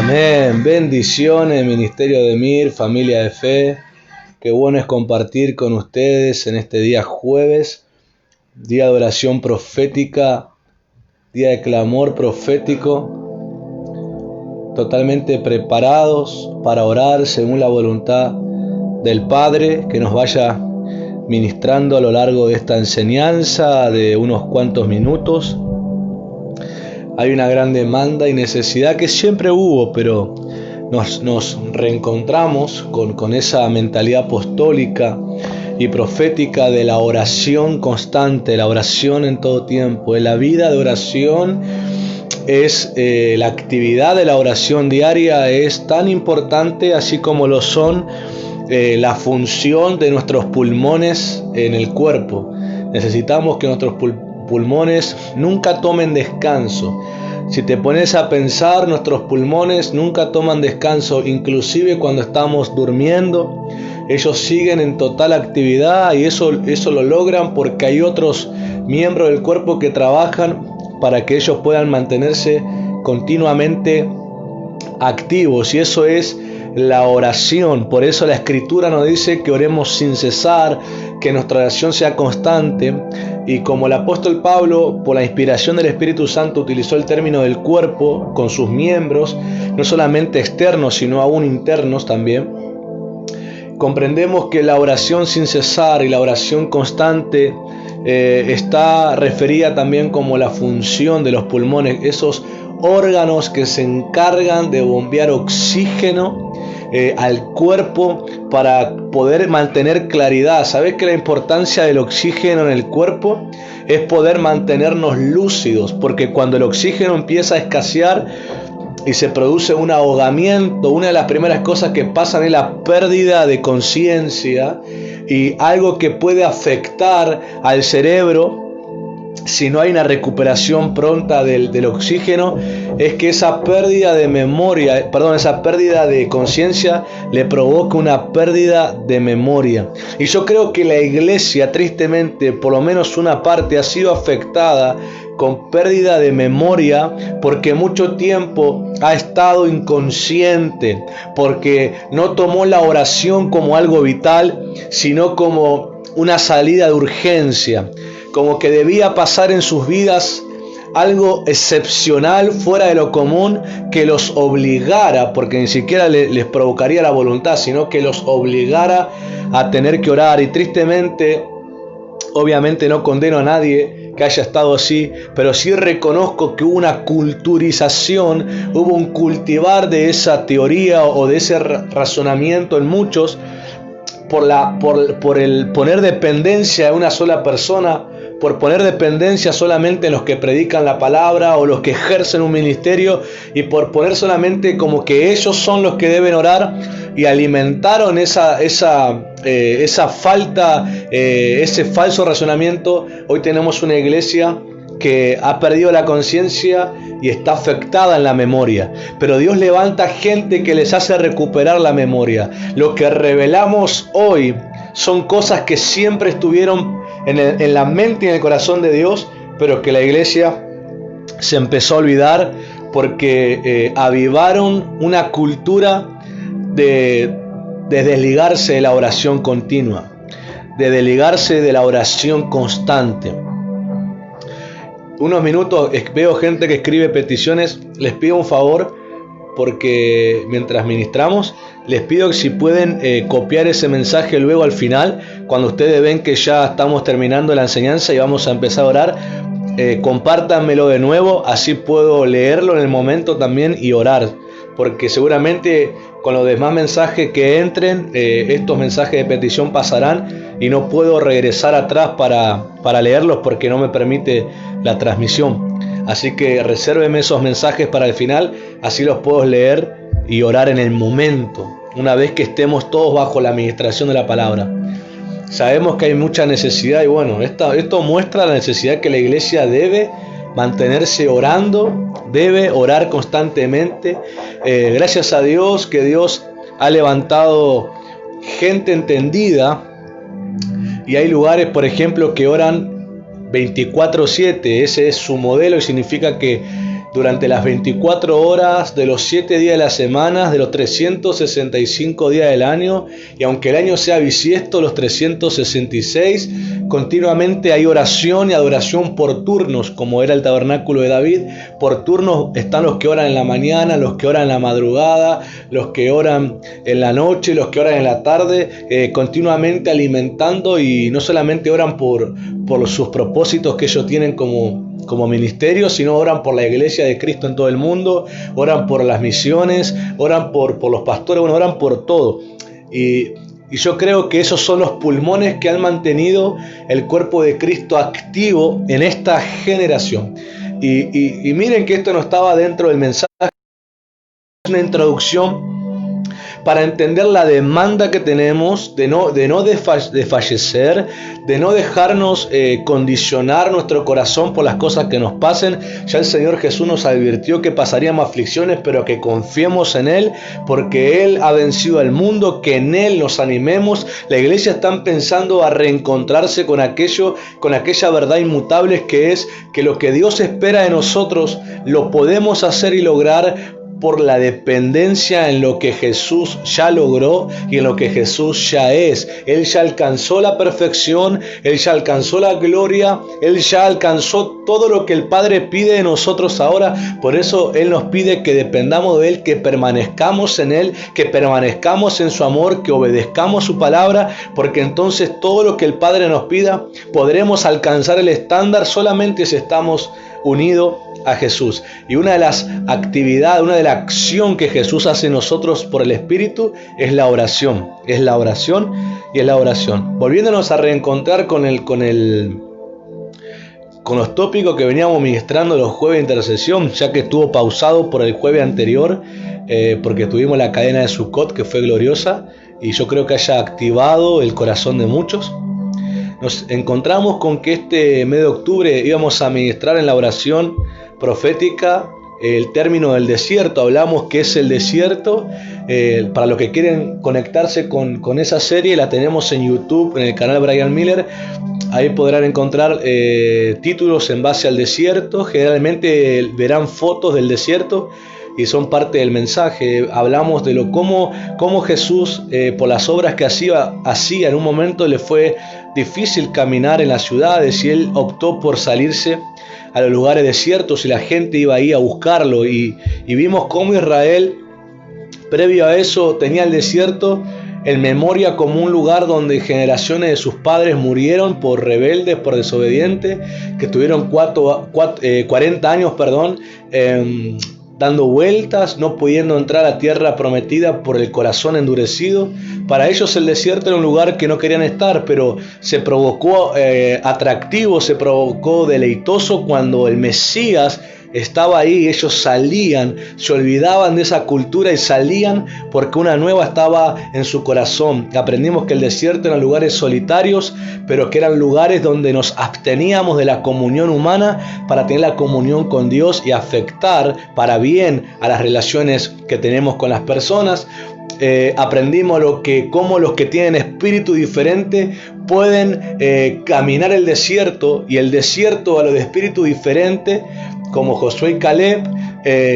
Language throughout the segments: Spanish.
Amén. Bendiciones, Ministerio de Mir, familia de fe. Qué bueno es compartir con ustedes en este día jueves, día de oración profética, día de clamor profético, totalmente preparados para orar según la voluntad del Padre, que nos vaya ministrando a lo largo de esta enseñanza de unos cuantos minutos. Hay una gran demanda y necesidad que siempre hubo, pero nos reencontramos con esa mentalidad apostólica y profética de la oración constante, la oración en todo tiempo. La vida de oración es la actividad de la oración diaria es tan importante, así como lo son la función de nuestros pulmones en el cuerpo. Necesitamos que nuestros pulmones nunca tomen descanso. Si te pones a pensar, nuestros pulmones nunca toman descanso, inclusive cuando estamos durmiendo. Ellos siguen en total actividad y eso lo logran porque hay otros miembros del cuerpo que trabajan para que ellos puedan mantenerse continuamente activos, y eso es la oración. Por eso la Escritura nos dice que oremos sin cesar, que nuestra oración sea constante. Y como el apóstol Pablo, por la inspiración del Espíritu Santo, utilizó el término del cuerpo con sus miembros, no solamente externos, sino aún internos también, comprendemos que la oración sin cesar y la oración constante está referida también como la función de los pulmones, esos órganos que se encargan de bombear oxígeno al cuerpo para poder mantener claridad. ¿Sabes que la importancia del oxígeno en el cuerpo es poder mantenernos lúcidos? Porque cuando el oxígeno empieza a escasear y se produce un ahogamiento, una de las primeras cosas que pasan es la pérdida de conciencia, y algo que puede afectar al cerebro si no hay una recuperación pronta del oxígeno, es que esa pérdida de memoria, esa pérdida de conciencia le provoca una pérdida de memoria. Y yo creo que la iglesia, tristemente, por lo menos una parte, ha sido afectada con pérdida de memoria porque mucho tiempo ha estado inconsciente, porque no tomó la oración como algo vital, sino como una salida de urgencia, como que debía pasar en sus vidas algo excepcional, fuera de lo común, que los obligara, porque ni siquiera les provocaría la voluntad, sino que los obligara a tener que orar. Y tristemente, obviamente no condeno a nadie que haya estado así, pero sí reconozco que hubo una culturización, hubo un cultivar de esa teoría o de ese razonamiento en muchos, por el poner dependencia de una sola persona, por poner dependencia solamente en los que predican la palabra o los que ejercen un ministerio, y por poner solamente como que ellos son los que deben orar, y alimentaron esa falta, ese falso razonamiento. Hoy tenemos una iglesia que ha perdido la conciencia y está afectada en la memoria, pero Dios levanta gente que les hace recuperar la memoria. Lo que revelamos hoy son cosas que siempre estuvieron en la mente y en el corazón de Dios, pero que la iglesia se empezó a olvidar porque avivaron una cultura de desligarse de la oración continua, de desligarse de la oración constante. Unos minutos, veo gente que escribe peticiones. Les pido un favor, porque mientras ministramos, les pido que si pueden copiar ese mensaje luego al final, cuando ustedes ven que ya estamos terminando la enseñanza y vamos a empezar a orar, compártanmelo de nuevo, así puedo leerlo en el momento también y orar, porque seguramente con los demás mensajes que entren, estos mensajes de petición pasarán y no puedo regresar atrás para leerlos porque no me permite la transmisión. Así que resérveme esos mensajes para el final, así los puedo leer y orar en el momento, una vez que estemos todos bajo la administración de la palabra. Sabemos que hay mucha necesidad, y bueno, esto muestra la necesidad que la iglesia debe mantenerse orando, debe orar constantemente. Gracias a Dios que Dios ha levantado gente entendida, y hay lugares, por ejemplo, que oran 24/7, ese es su modelo, y significa que durante las 24 horas de los 7 días de la semana, de los 365 días del año, y aunque el año sea bisiesto, los 366, continuamente hay oración y adoración por turnos, como era el tabernáculo de David. Por turnos están los que oran en la mañana, los que oran en la madrugada, los que oran en la noche, los que oran en la tarde, continuamente alimentando, y no solamente oran por sus propósitos que ellos tienen como ministerio, sino oran por la iglesia de Cristo en todo el mundo, oran por las misiones, oran por los pastores, bueno, oran por todo. Y yo creo que esos son los pulmones que han mantenido el cuerpo de Cristo activo en esta generación. Y miren que esto no estaba dentro del mensaje, es una introducción para entender la demanda que tenemos de no desfallecer, de no dejarnos condicionar nuestro corazón por las cosas que nos pasen. Ya el Señor Jesús nos advirtió que pasaríamos aflicciones, pero que confiemos en Él, porque Él ha vencido al mundo, que en Él nos animemos. La iglesia está pensando a reencontrarse con aquella verdad inmutable, que es que lo que Dios espera de nosotros lo podemos hacer y lograr por la dependencia en lo que Jesús ya logró y en lo que Jesús ya es. Él ya alcanzó la perfección, Él ya alcanzó la gloria, Él ya alcanzó todo lo que el Padre pide de nosotros ahora. Por eso Él nos pide que dependamos de Él, que permanezcamos en Él, que permanezcamos en su amor, que obedezcamos su palabra, porque entonces todo lo que el Padre nos pida podremos alcanzar el estándar solamente si estamos unidos a Jesús. Y una de las actividades, una de la acción que Jesús hace en nosotros por el Espíritu es la oración. Es la oración y es la oración. Volviéndonos a reencontrar con los tópicos que veníamos ministrando los jueves de intercesión, ya que estuvo pausado por el jueves anterior, porque tuvimos la cadena de Sukkot, que fue gloriosa, y yo creo que haya activado el corazón de muchos. Nos encontramos con que este mes de octubre íbamos a ministrar en la oración profética el término del desierto. Hablamos que es el desierto. Para los que quieren conectarse con esa serie, la tenemos en YouTube, en el canal Brian Miller. Ahí podrán encontrar títulos en base al desierto. Generalmente verán fotos del desierto y son parte del mensaje. Hablamos de cómo Jesús, por las obras que hacía, en un momento le fue difícil caminar en las ciudades y Él optó por salirse a los lugares desiertos y la gente iba ahí a buscarlo. Y vimos cómo Israel, previo a eso, tenía el desierto en memoria como un lugar donde generaciones de sus padres murieron por rebeldes, por desobedientes, que tuvieron 40 años, dando vueltas, no pudiendo entrar a la tierra prometida por el corazón endurecido. Para ellos el desierto era un lugar que no querían estar, pero se provocó atractivo, se provocó deleitoso cuando el Mesías estaba ahí. Ellos salían, se olvidaban de esa cultura y salían porque una nueva estaba en su corazón. Aprendimos que el desierto eran lugares solitarios, pero que eran lugares donde nos absteníamos de la comunión humana para tener la comunión con Dios y afectar para bien a las relaciones que tenemos con las personas. Aprendimos cómo los que tienen espíritu diferente pueden caminar el desierto, y el desierto a los de espíritu diferente, como Josué y Caleb,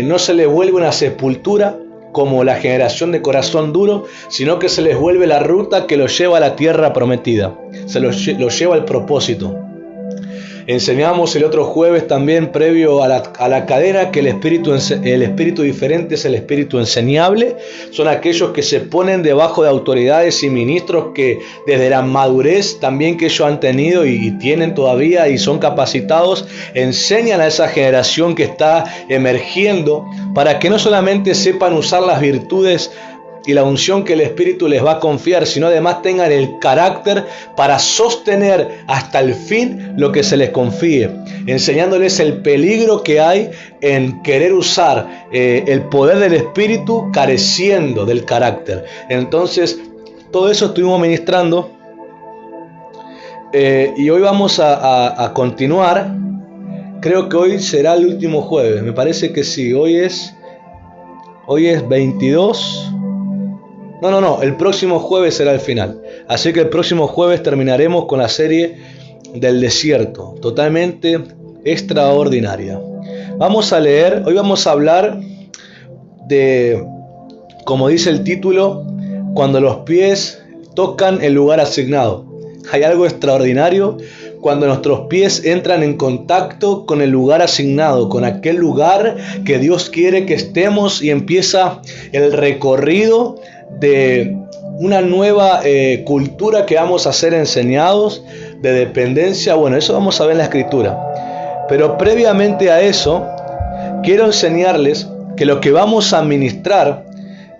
no se les vuelve una sepultura como la generación de corazón duro, sino que se les vuelve la ruta que los lleva a la tierra prometida, se los lleva al propósito. Enseñamos el otro jueves también, previo a la cadena, que el espíritu diferente es el espíritu enseñable. Son aquellos que se ponen debajo de autoridades y ministros que desde la madurez también que ellos han tenido y tienen todavía y son capacitados, enseñan a esa generación que está emergiendo para que no solamente sepan usar las virtudes y la unción que el Espíritu les va a confiar, sino además tengan el carácter para sostener hasta el fin lo que se les confíe, enseñándoles el peligro que hay en querer usar el poder del Espíritu careciendo del carácter. Entonces, todo eso estuvimos ministrando, y hoy vamos a continuar. Creo que hoy será el último jueves, me parece que sí. Hoy es 22. No, el próximo jueves será el final. Así que el próximo jueves terminaremos con la serie del desierto, totalmente extraordinaria. Vamos a leer, hoy vamos a hablar de, como dice el título, cuando los pies tocan el lugar asignado. Hay algo extraordinario cuando nuestros pies entran en contacto con el lugar asignado, con aquel lugar que Dios quiere que estemos, y empieza el recorrido de una nueva cultura que vamos a ser enseñados, de dependencia. Bueno, eso vamos a ver en la Escritura. Pero previamente a eso, quiero enseñarles que lo que vamos a ministrar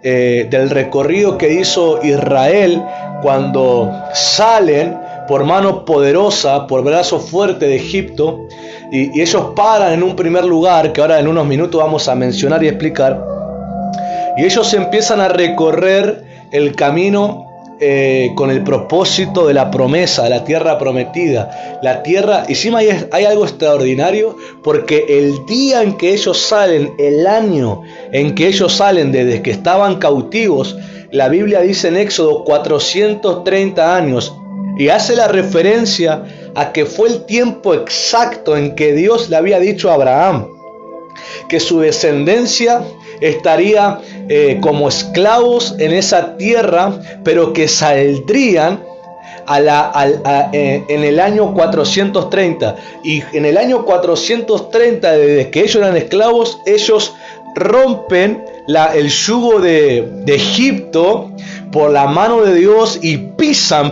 del recorrido que hizo Israel cuando salen por mano poderosa, por brazo fuerte de Egipto, y ellos paran en un primer lugar, que ahora en unos minutos vamos a mencionar y explicar, y ellos empiezan a recorrer el camino con el propósito de la promesa, de la tierra prometida. La tierra, encima hay algo extraordinario, porque el día en que ellos salen, el año en que ellos salen desde que estaban cautivos, la Biblia dice en Éxodo 430 años, y hace la referencia a que fue el tiempo exacto en que Dios le había dicho a Abraham que su descendencia estaría como esclavos en esa tierra, pero que saldrían en el año 430. Y en el año 430, desde que ellos eran esclavos, ellos rompen el yugo de Egipto por la mano de Dios y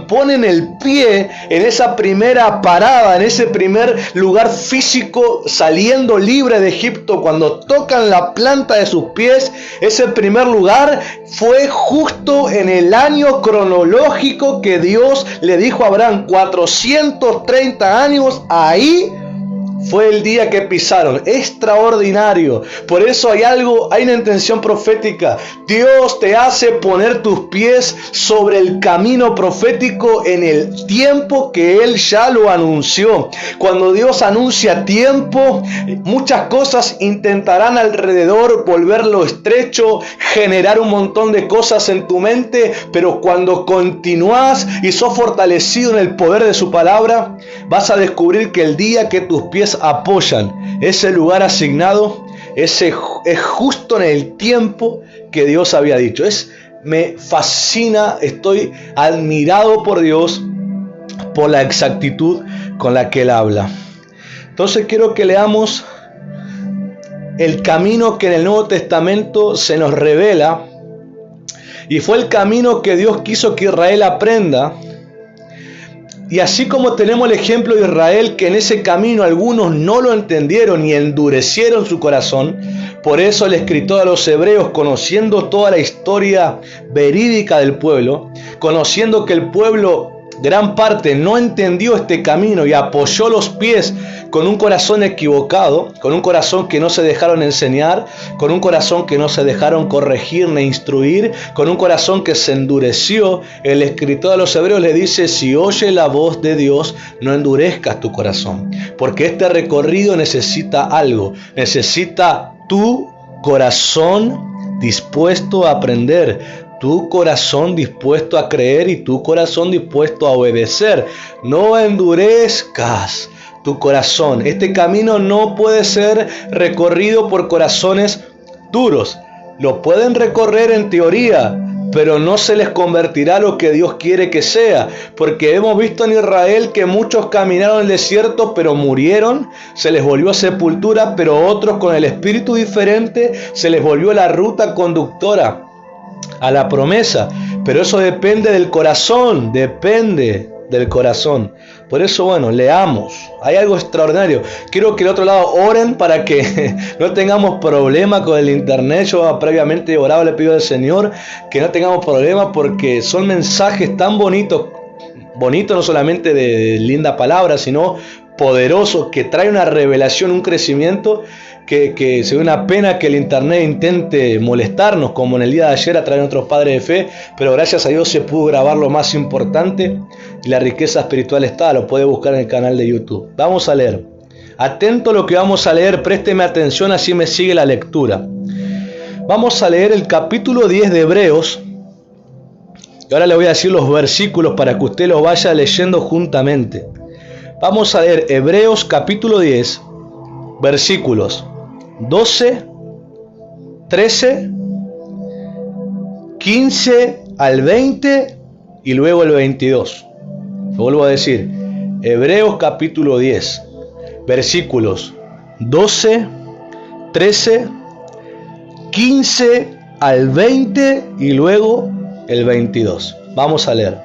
ponen el pie en esa primera parada, en ese primer lugar físico, saliendo libre de Egipto. Cuando tocan la planta de sus pies, ese primer lugar fue justo en el año cronológico que Dios le dijo a Abraham, 430 años, ahí fue el día que pisaron. Extraordinario. Por eso hay una intención profética. Dios te hace poner tus pies sobre el camino profético en el tiempo que Él ya lo anunció. Cuando Dios anuncia tiempo, muchas cosas intentarán alrededor volverlo estrecho, generar un montón de cosas en tu mente, pero cuando continúas y sos fortalecido en el poder de su palabra, vas a descubrir que el día que tus pies apoyan ese lugar asignado, es justo en el tiempo que Dios había dicho. Me fascina, estoy admirado por Dios, por la exactitud con la que Él habla. Entonces quiero que leamos el camino que en el Nuevo Testamento se nos revela, y fue el camino que Dios quiso que Israel aprenda. Y así como tenemos el ejemplo de Israel, que en ese camino algunos no lo entendieron y endurecieron su corazón, por eso el escritor a los Hebreos, conociendo toda la historia verídica del pueblo, conociendo que el pueblo, gran parte, no entendió este camino y apoyó los pies con un corazón equivocado, con un corazón que no se dejaron enseñar, con un corazón que no se dejaron corregir ni instruir, con un corazón que se endureció, el escritor a los Hebreos le dice: si oye la voz de Dios, no endurezcas tu corazón, porque este recorrido necesita algo, necesita tu corazón dispuesto a aprender, tu corazón dispuesto a creer y tu corazón dispuesto a obedecer. No endurezcas tu corazón. Este camino no puede ser recorrido por corazones duros. Lo pueden recorrer en teoría, pero no se les convertirá lo que Dios quiere que sea, porque hemos visto en Israel que muchos caminaron en el desierto pero murieron, se les volvió sepultura, pero otros con el espíritu diferente se les volvió la ruta conductora a la promesa. Pero eso depende del corazón, depende del corazón. Por eso, bueno, leamos. Hay algo extraordinario. Quiero que del otro lado oren para que no tengamos problema con el internet. Yo previamente oraba, le pido al Señor que no tengamos problema, porque son mensajes tan bonitos no solamente de linda palabra, sino poderosos, que trae una revelación, un crecimiento que se ve una pena que el internet intente molestarnos, como en el día de ayer a través de otros padres de fe, pero gracias a Dios se pudo grabar lo más importante y la riqueza espiritual está, lo puede buscar en el canal de YouTube. Vamos a leer. Atento a lo que vamos a leer, présteme atención, así me sigue la lectura. Vamos a leer el capítulo 10 de Hebreos, y ahora le voy a decir los versículos para que usted los vaya leyendo juntamente. Vamos a leer Hebreos capítulo 10, versículos 12, 13, 15 al 20 y luego el 22. Lo vuelvo a decir, Hebreos capítulo 10, versículos 12, 13, 15 al 20 y luego el 22. Vamos a leer.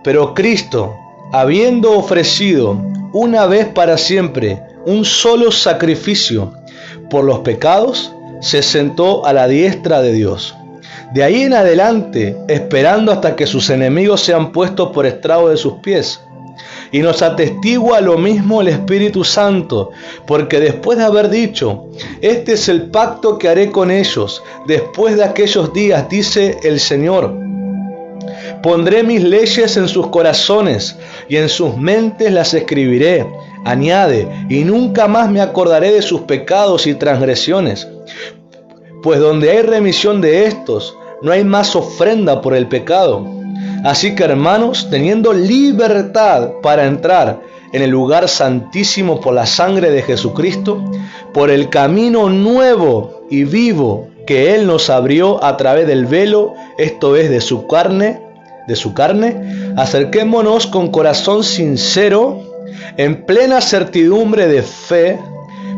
Pero Cristo, habiendo ofrecido una vez para siempre un solo sacrificio por los pecados, se sentó a la diestra de Dios. De ahí en adelante, esperando hasta que sus enemigos sean puestos por estrado de sus pies. Y nos atestigua lo mismo el Espíritu Santo, porque después de haber dicho, este es el pacto que haré con ellos, después de aquellos días, dice el Señor, pondré mis leyes en sus corazones, y en sus mentes las escribiré. Añade, y nunca más me acordaré de sus pecados y transgresiones. Pues donde hay remisión de estos, no hay más ofrenda por el pecado. Así que, hermanos, teniendo libertad para entrar en el lugar santísimo por la sangre de Jesucristo, por el camino nuevo y vivo que Él nos abrió a través del velo, esto es, de su carne, acerquémonos con corazón sincero, en plena certidumbre de fe,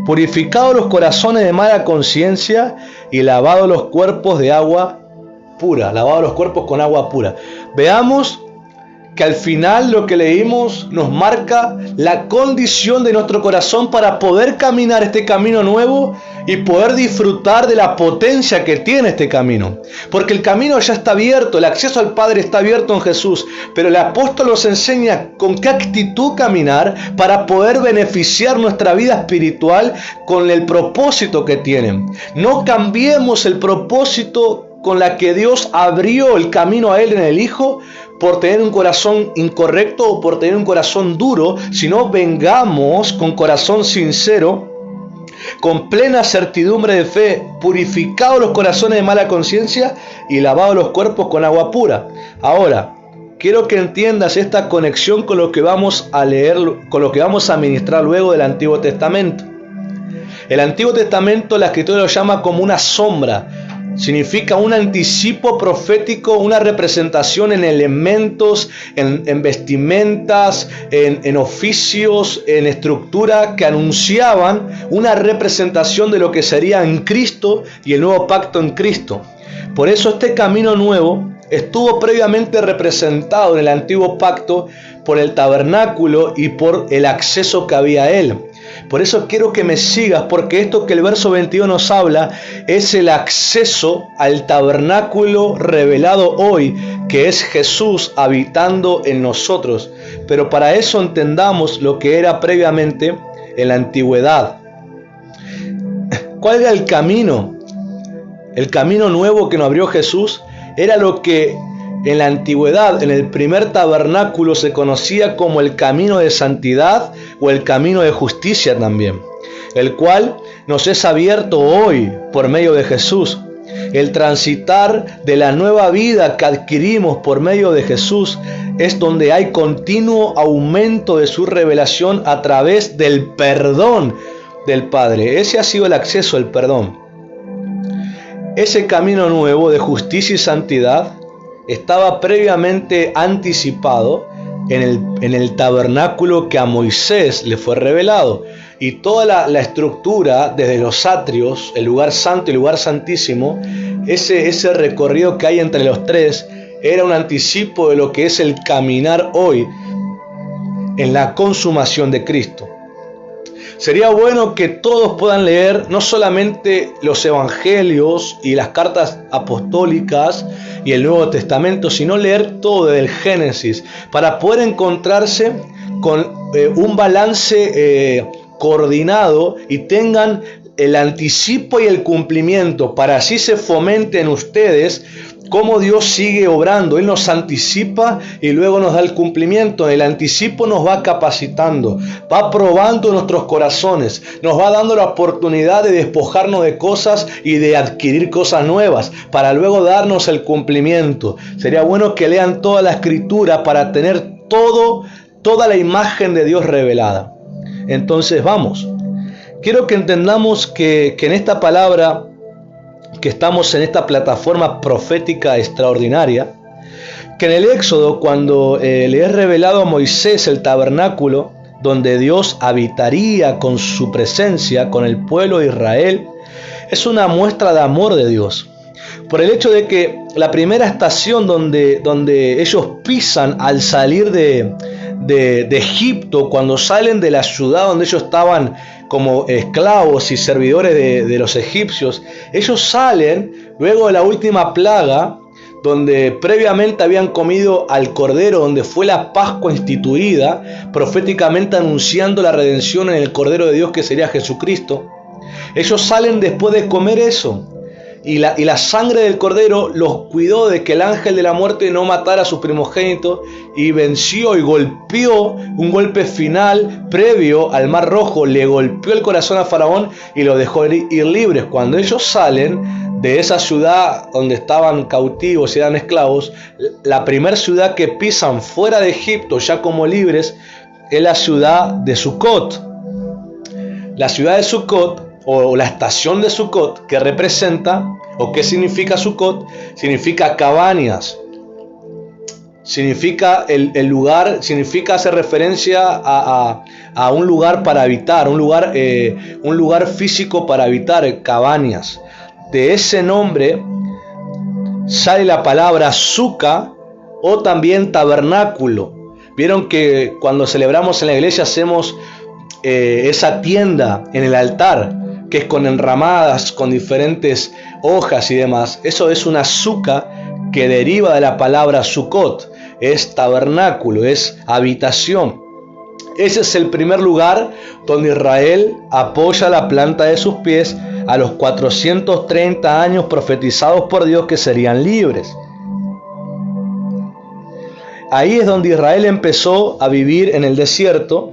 purificados los corazones de mala conciencia y lavados los cuerpos de agua pura, lavados los cuerpos con agua pura. Veamos que al final lo que leímos nos marca la condición de nuestro corazón para poder caminar este camino nuevo y poder disfrutar de la potencia que tiene este camino. Porque el camino ya está abierto, el acceso al Padre está abierto en Jesús, pero el apóstol nos enseña con qué actitud caminar para poder beneficiar nuestra vida espiritual con el propósito que tienen. No cambiemos el propósito con la que Dios abrió el camino a Él en el Hijo por tener un corazón incorrecto o por tener un corazón duro, sino vengamos con corazón sincero, con plena certidumbre de fe, purificados los corazones de mala conciencia y lavados los cuerpos con agua pura. Ahora, quiero que entiendas esta conexión con lo que vamos a leer, con lo que vamos a ministrar luego del Antiguo Testamento. El Antiguo Testamento, la Escritura lo llama como una sombra. Significa un anticipo profético, una representación en elementos, en vestimentas, en oficios, en estructura que anunciaban una representación de lo que sería en Cristo y el nuevo pacto en Cristo. Por eso este camino nuevo estuvo previamente representado en el antiguo pacto por el tabernáculo y por el acceso que había a él. Por eso quiero que me sigas, porque esto que el verso 22 nos habla es el acceso al tabernáculo revelado hoy, que es Jesús habitando en nosotros. Pero para eso entendamos lo que era previamente en la antigüedad. ¿Cuál era el camino? El camino nuevo que nos abrió Jesús era lo que en la antigüedad, en el primer tabernáculo, se conocía como el camino de santidad o el camino de justicia también, el cual nos es abierto hoy por medio de Jesús. El transitar de la nueva vida que adquirimos por medio de Jesús es donde hay continuo aumento de su revelación a través del perdón del Padre. Ese ha sido el acceso al perdón. Ese camino nuevo de justicia y santidad estaba previamente anticipado en el tabernáculo que a Moisés le fue revelado. Y toda la estructura, desde los atrios, el lugar santo y el lugar santísimo, ese recorrido que hay entre los tres, era un anticipo de lo que es el caminar hoy en la consumación de Cristo. Sería bueno que todos puedan leer no solamente los evangelios y las cartas apostólicas y el Nuevo Testamento, sino leer todo desde el Génesis para poder encontrarse con un balance coordinado y tengan el anticipo y el cumplimiento, para así se fomente en ustedes cómo Dios sigue obrando. Él nos anticipa y luego nos da el cumplimiento. El anticipo nos va capacitando, va probando nuestros corazones, nos va dando la oportunidad de despojarnos de cosas y de adquirir cosas nuevas, para luego darnos el cumplimiento. Sería bueno que lean toda la Escritura para tener toda la imagen de Dios revelada. Entonces vamos. quiero que entendamos que en esta palabra, que estamos en esta plataforma profética extraordinaria, que en el Éxodo, cuando le es revelado a Moisés el tabernáculo, donde Dios habitaría con su presencia, con el pueblo de Israel, es una muestra de amor de Dios. Por el hecho de que la primera estación donde ellos pisan al salir de Egipto, cuando salen de la ciudad donde ellos estaban como esclavos y servidores de los egipcios, ellos salen luego de la última plaga, donde previamente habían comido al Cordero, donde fue la Pascua instituida, proféticamente anunciando la redención en el Cordero de Dios que sería Jesucristo. Ellos salen después de comer eso, y la sangre del Cordero los cuidó de que el ángel de la muerte no matara a sus primogénitos, y venció y golpeó un golpe final previo al Mar Rojo, le golpeó el corazón a Faraón y lo dejó ir libres. Cuando ellos salen de esa ciudad donde estaban cautivos y eran esclavos, la primera ciudad que pisan fuera de Egipto ya como libres es la ciudad de Sucot. La ciudad de Sucot, o la estación de Sucot, que representa, o qué significa Sucot, significa cabañas, significa el lugar, significa hacer referencia a un lugar para habitar, un lugar físico para habitar, cabañas. De ese nombre sale la palabra suca o también tabernáculo. Vieron que cuando celebramos en la iglesia hacemos esa tienda en el altar, que es con enramadas, con diferentes hojas y demás. Eso es una suca que deriva de la palabra sucot, es tabernáculo, es habitación. Ese es el primer lugar donde Israel apoya la planta de sus pies a los 430 años profetizados por Dios que serían libres. Ahí es donde Israel empezó a vivir en el desierto,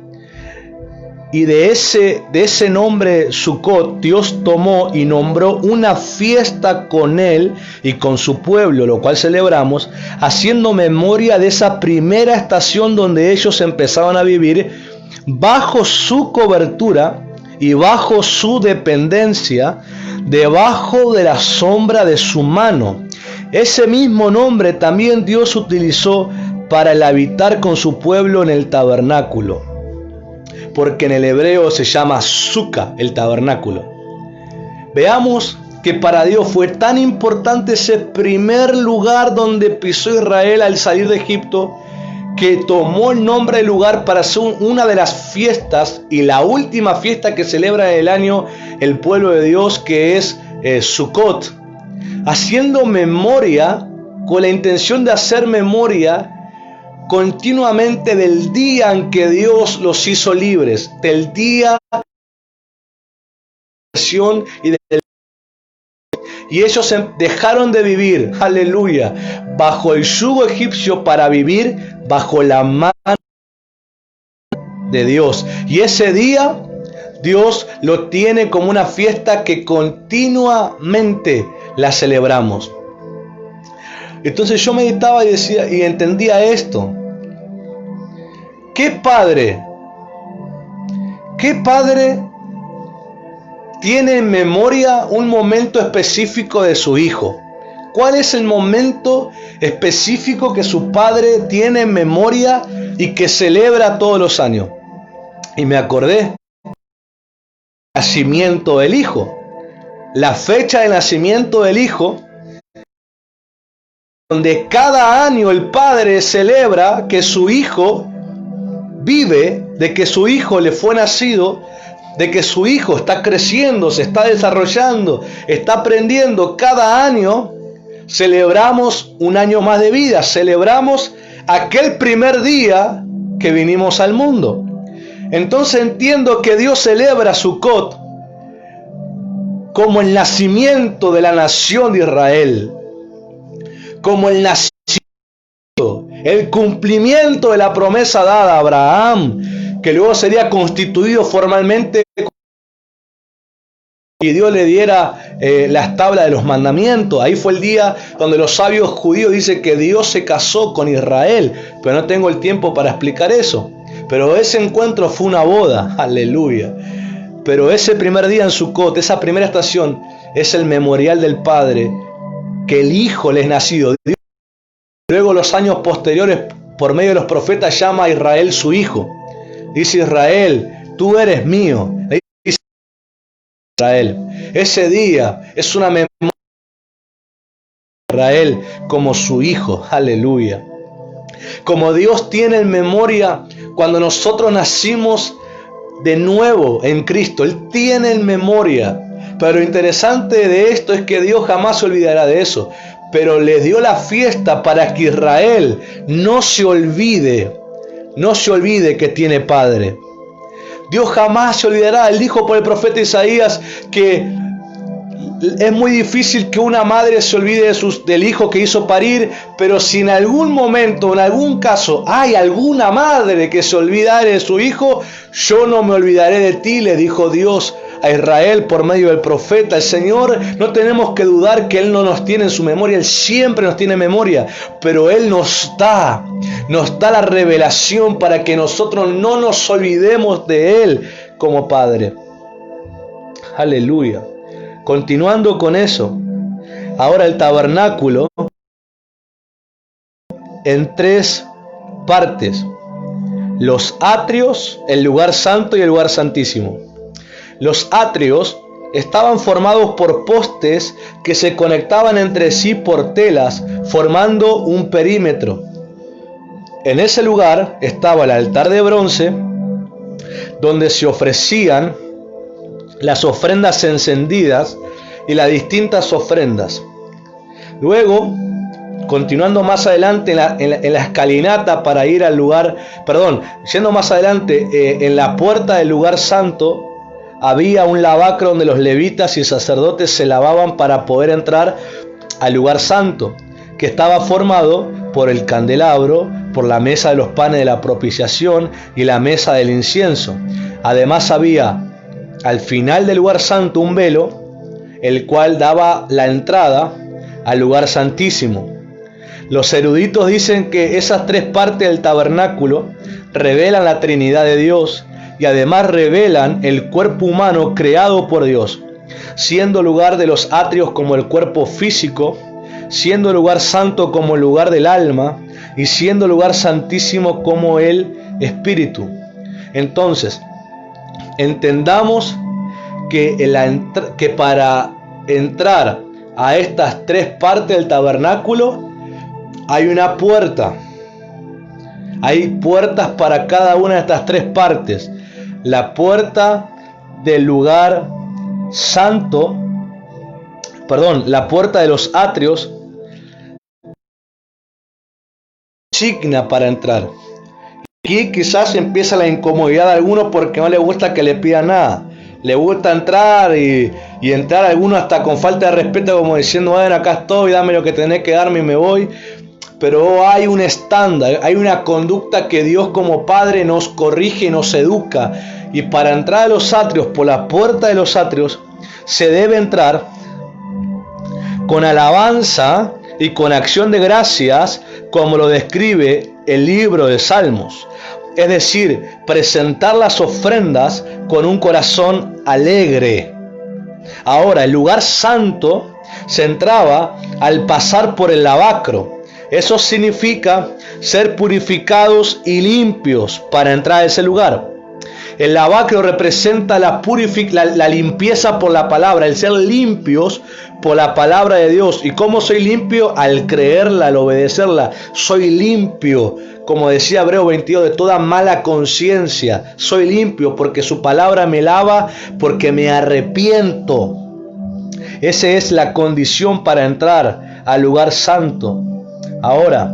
y de ese nombre Sucot Dios tomó y nombró una fiesta con él y con su pueblo, lo cual celebramos, haciendo memoria de esa primera estación donde ellos empezaban a vivir bajo su cobertura y bajo su dependencia, debajo de la sombra de su mano. Ese mismo nombre también Dios utilizó para el habitar con su pueblo en el tabernáculo, porque en el hebreo se llama suca, el tabernáculo. Veamos que para Dios fue tan importante ese primer lugar donde pisó Israel al salir de Egipto, que tomó el nombre del lugar para ser una de las fiestas y la última fiesta que celebra en el año el pueblo de Dios, que es Sucot, haciendo memoria, con la intención de hacer memoria continuamente del día en que Dios los hizo libres, del día y ellos dejaron de vivir, aleluya, bajo el yugo egipcio para vivir bajo la mano de Dios. Y ese día Dios lo tiene como una fiesta que continuamente la celebramos. Entonces yo meditaba y decía y entendía esto. ¿Qué padre tiene en memoria un momento específico de su hijo? ¿Cuál es el momento específico que su padre tiene en memoria y que celebra todos los años? Y me acordé del nacimiento del hijo. La fecha de nacimiento del hijo, donde cada año el padre celebra que su hijo vive, de que su hijo le fue nacido, de que su hijo está creciendo, se está desarrollando, está aprendiendo. Cada año celebramos un año más de vida, celebramos aquel primer día que vinimos al mundo. Entonces entiendo que Dios celebra Sucot como el nacimiento de la nación de Israel, como el nacimiento, el cumplimiento de la promesa dada a Abraham, que luego sería constituido formalmente y Dios le diera las tablas de los mandamientos. Ahí fue el día donde los sabios judíos dicen que Dios se casó con Israel, pero no tengo el tiempo para explicar eso. Pero ese encuentro fue una boda, aleluya. Pero ese primer día en Sucot, esa primera estación, es el memorial del Padre, que el Hijo les nacido. Luego los años posteriores, por medio de los profetas, llama a Israel su hijo. Dice: Israel, tú eres mío. Dice Israel. Ese día es una memoria de Israel como su hijo. Aleluya. Como Dios tiene en memoria cuando nosotros nacimos de nuevo en Cristo. Él tiene en memoria. Pero lo interesante de esto es que Dios jamás se olvidará de eso. Pero le dio la fiesta para que Israel no se olvide que tiene Padre. Dios jamás se olvidará. Él dijo por el profeta Isaías que es muy difícil que una madre se olvide del hijo que hizo parir, pero si en algún momento, en algún caso, hay alguna madre que se olvidare de su hijo, yo no me olvidaré de ti, le dijo Dios a Israel por medio del profeta. El Señor, no tenemos que dudar que Él no nos tiene en su memoria. Él siempre nos tiene en memoria, pero Él nos da la revelación para que nosotros no nos olvidemos de Él como Padre. Aleluya. Continuando con eso, ahora el tabernáculo en tres partes: los atrios, el lugar santo y el lugar santísimo. Los atrios estaban formados por postes que se conectaban entre sí por telas, formando un perímetro. En ese lugar estaba el altar de bronce, donde se ofrecían las ofrendas encendidas y las distintas ofrendas. Luego, continuando más adelante en la escalinata para ir al lugar, yendo más adelante, en la puerta del lugar santo, había un lavacro donde los levitas y sacerdotes se lavaban para poder entrar al lugar santo, que estaba formado por el candelabro, por la mesa de los panes de la propiciación y la mesa del incienso. Además había al final del lugar santo un velo, el cual daba la entrada al lugar santísimo. Los eruditos dicen que esas tres partes del tabernáculo revelan la Trinidad de Dios y además revelan el cuerpo humano creado por Dios, siendo lugar de los atrios como el cuerpo físico, siendo lugar santo como el lugar del alma y siendo lugar santísimo como el espíritu. Entonces, entendamos que para entrar a estas tres partes del tabernáculo hay una puerta. Hay puertas para cada una de estas tres partes. La puerta del lugar santo, la puerta de los atrios, signa para entrar. Aquí quizás empieza la incomodidad de algunos porque no le gusta que le pidan nada. Le gusta entrar y entrar a algunos hasta con falta de respeto, como diciendo: bueno, acá estoy, dame lo que tenés que darme y me voy. Pero hay un estándar, hay una conducta que Dios como Padre nos corrige y nos educa. Y para entrar a los atrios, por la puerta de los atrios, se debe entrar con alabanza y con acción de gracias, como lo describe el libro de Salmos. Es decir, presentar las ofrendas con un corazón alegre. Ahora, el lugar santo se entraba al pasar por el lavacro. Eso significa ser purificados y limpios para entrar a ese lugar. El lavacro representa la limpieza por la palabra, el ser limpios por la palabra de Dios. ¿Y cómo soy limpio? Al creerla, al obedecerla. Soy limpio, como decía Hebreos 22, de toda mala conciencia. Soy limpio porque su palabra me lava, porque me arrepiento. Esa es la condición para entrar al lugar santo. Ahora,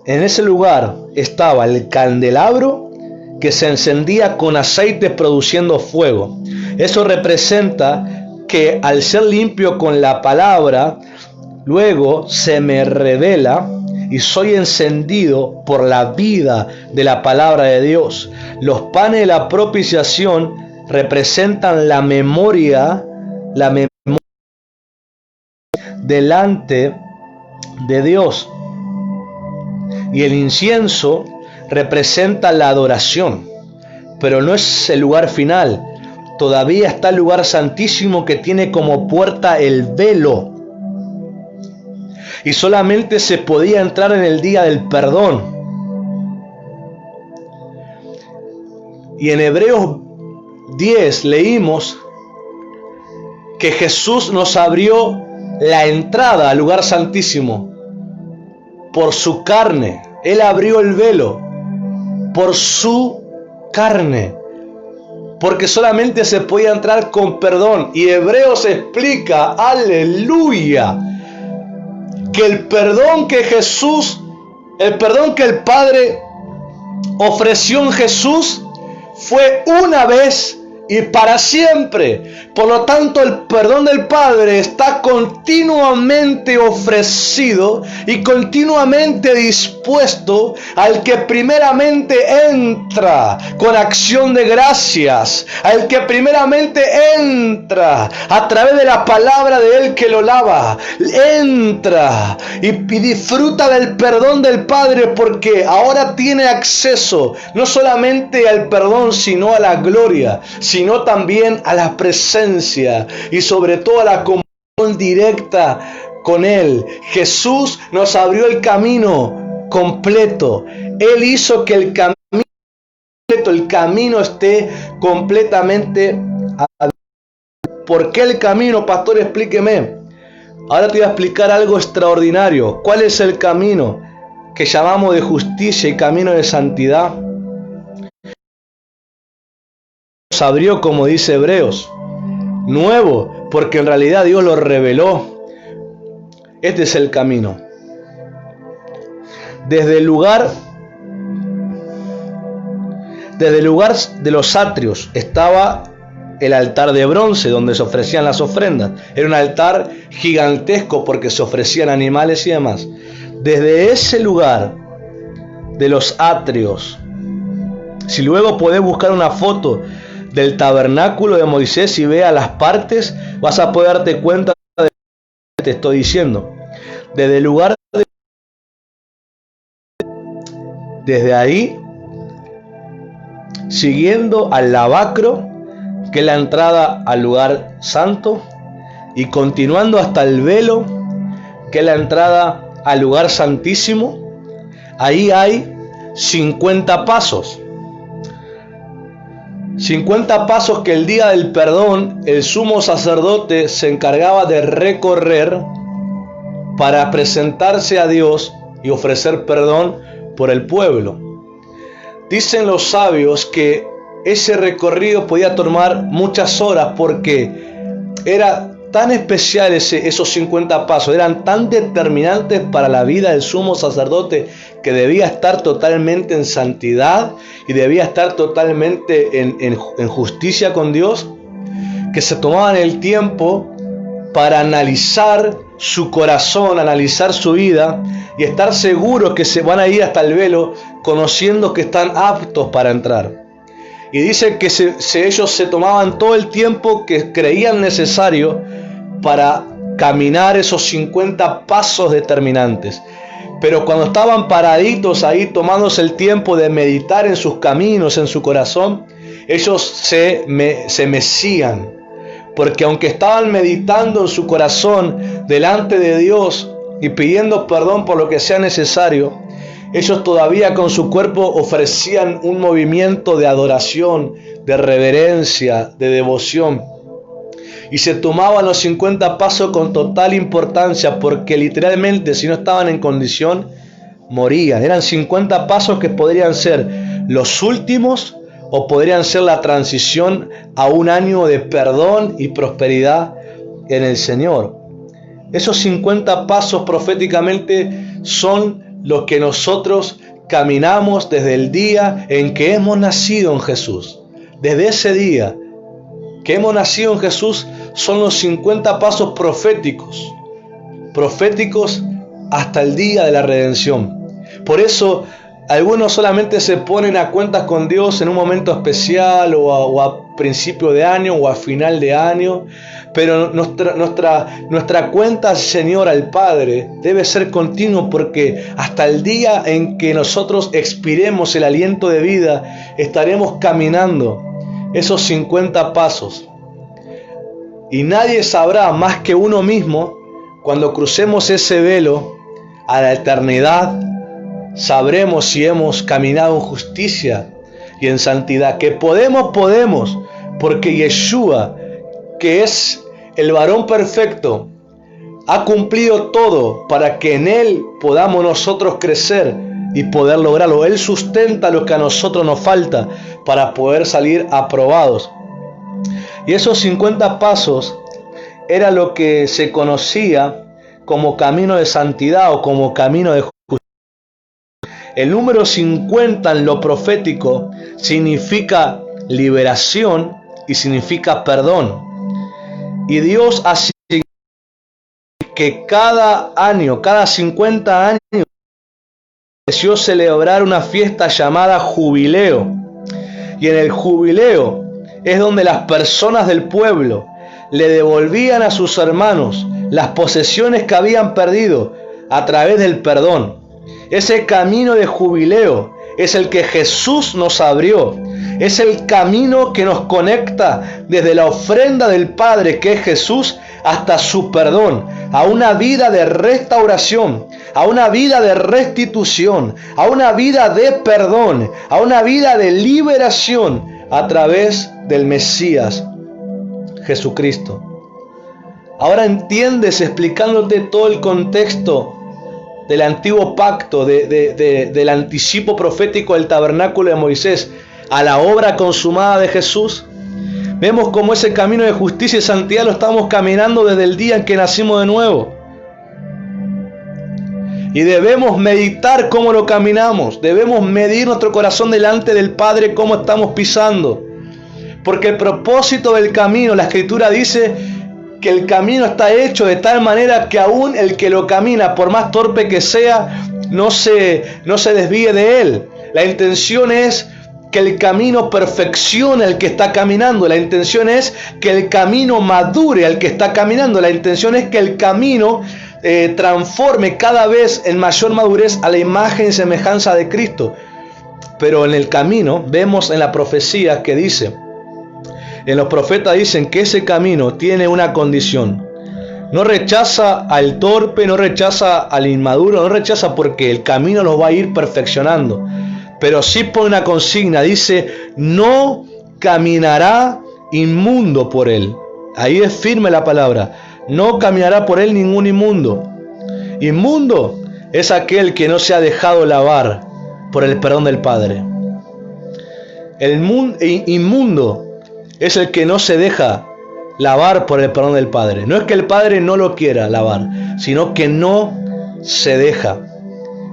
en ese lugar estaba el candelabro que se encendía con aceite produciendo fuego. Eso representa que al ser limpio con la palabra, luego se me revela y soy encendido por la vida de la palabra de Dios. Los panes de la propiciación representan la memoria delante de Dios. Y el incienso representa la adoración. pero no es el lugar final. Todavía está el lugar santísimo que tiene como puerta el velo. Y solamente se podía entrar en el día del perdón. Y en Hebreos 10 leímos que Jesús nos abrió la entrada al lugar santísimo por su carne. Él abrió el velo por su carne, porque solamente se podía entrar con perdón. Y Hebreos explica, aleluya, que el perdón que el Padre ofreció en Jesús fue una vez y para siempre. Por lo tanto, el perdón del Padre está continuamente ofrecido y continuamente dispuesto al que primeramente entra con acción de gracias, al que primeramente entra a través de la palabra de Él que lo lava, entra y disfruta del perdón del Padre, porque ahora tiene acceso no solamente al perdón, sino a la gloria, sino también a la presencia y sobre todo a la comunión directa con Él. Jesús nos abrió el camino completo. Él hizo que el camino esté completamente abierto. ¿Por qué el camino, pastor? Explíqueme. Ahora te voy a explicar algo extraordinario. ¿Cuál es el camino que llamamos de justicia y camino de santidad? Abrió, como dice Hebreos, nuevo, porque en realidad Dios lo reveló. Este es el camino. Desde el lugar de los atrios estaba el altar de bronce donde se ofrecían las ofrendas. Era un altar gigantesco porque se ofrecían animales y demás. Desde ese lugar de los atrios, si luego podés buscar una foto del tabernáculo de Moisés y vea las partes, vas a poder darte cuenta de lo que te estoy diciendo. Desde ahí, siguiendo al lavacro, que es la entrada al lugar santo, y continuando hasta el velo, que es la entrada al lugar santísimo, ahí hay 50 pasos. 50 pasos que el día del perdón el sumo sacerdote se encargaba de recorrer para presentarse a Dios y ofrecer perdón por el pueblo. Dicen los sabios que ese recorrido podía tomar muchas horas porque era tan especial esos 50 pasos, eran tan determinantes para la vida del sumo sacerdote, que debía estar totalmente en santidad y debía estar totalmente en justicia con Dios, que se tomaban el tiempo para analizar su corazón, analizar su vida y estar seguros que se van a ir hasta el velo conociendo que están aptos para entrar. Y dice que ellos se tomaban todo el tiempo que creían necesario para caminar esos 50 pasos determinantes. Pero cuando estaban paraditos ahí, tomándose el tiempo de meditar en sus caminos, en su corazón, ellos se mecían. Porque aunque estaban meditando en su corazón delante de Dios y pidiendo perdón por lo que sea necesario, ellos todavía con su cuerpo ofrecían un movimiento de adoración, de reverencia, de devoción. Y se tomaban los 50 pasos con total importancia, porque literalmente si no estaban en condición, morían. Eran 50 pasos que podrían ser los últimos o podrían ser la transición a un año de perdón y prosperidad en el Señor. Esos 50 pasos proféticamente son los que nosotros caminamos desde el día en que hemos nacido en Jesús. Desde ese día que hemos nacido en Jesús son los 50 pasos proféticos hasta el día de la redención. Por eso algunos solamente se ponen a cuentas con Dios en un momento especial o principio de año o a final de año, pero nuestra cuenta, Señor, al Padre debe ser continuo, porque hasta el día en que nosotros expiremos el aliento de vida, estaremos caminando esos 50 pasos. Y nadie sabrá más que uno mismo. Cuando crucemos ese velo a la eternidad, sabremos si hemos caminado en justicia y en santidad. Que podemos, porque Yeshua, que es el varón perfecto, ha cumplido todo para que en Él podamos nosotros crecer y poder lograrlo. Él sustenta lo que a nosotros nos falta para poder salir aprobados. Y esos 50 pasos era lo que se conocía como camino de santidad o como camino de justicia. El número 50 en lo profético significa liberación y significa perdón. Y Dios hace que cada año, cada 50 años, decidió celebrar una fiesta llamada jubileo. Y en el jubileo es donde las personas del pueblo le devolvían a sus hermanos las posesiones que habían perdido a través del perdón. Ese camino de jubileo es el que Jesús nos abrió. Es el camino que nos conecta desde la ofrenda del Padre, que es Jesús, hasta su perdón, a una vida de restauración, a una vida de restitución, a una vida de perdón, a una vida de liberación a través del Mesías, Jesucristo. Ahora entiendes, explicándote todo el contexto del antiguo pacto, del anticipo profético del tabernáculo de Moisés a la obra consumada de Jesús. Vemos cómo ese camino de justicia y santidad lo estamos caminando desde el día en que nacimos de nuevo. Y debemos meditar cómo lo caminamos. Debemos medir nuestro corazón delante del Padre, cómo estamos pisando. Porque el propósito del camino, la Escritura dice que el camino está hecho de tal manera que aún el que lo camina, por más torpe que sea, no se desvíe de él. La intención es que el camino perfeccione al que está caminando. La intención es que el camino madure al que está caminando. La intención es que el camino transforme cada vez en mayor madurez a la imagen y semejanza de Cristo. Pero en el camino vemos en la profecía que dice, en los profetas dicen que ese camino tiene una condición. No rechaza al torpe, no rechaza al inmaduro, no rechaza porque el camino los va a ir perfeccionando. Pero sí pone una consigna, dice, no caminará inmundo por él. Ahí es firme la palabra. No caminará por él ningún inmundo. Inmundo es aquel que no se ha dejado lavar por el perdón del Padre. Inmundo es el que no se deja lavar por el perdón del Padre. No es que el Padre no lo quiera lavar, sino que no se deja.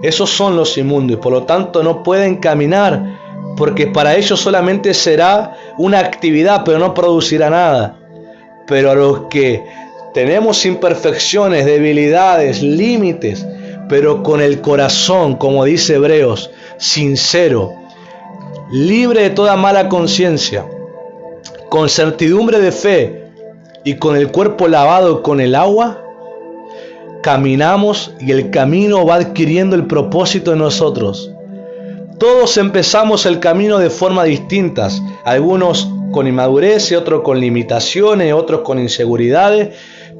Esos son los inmundos y por lo tanto no pueden caminar, porque para ellos solamente será una actividad, pero no producirá nada. Pero a los que tenemos imperfecciones, debilidades, límites, pero con el corazón, como dice Hebreos, sincero, libre de toda mala conciencia, con certidumbre de fe y con el cuerpo lavado con el agua, caminamos y el camino va adquiriendo el propósito en nosotros. Todos empezamos el camino de formas distintas, algunos con inmadurez, otros con limitaciones, otros con inseguridades,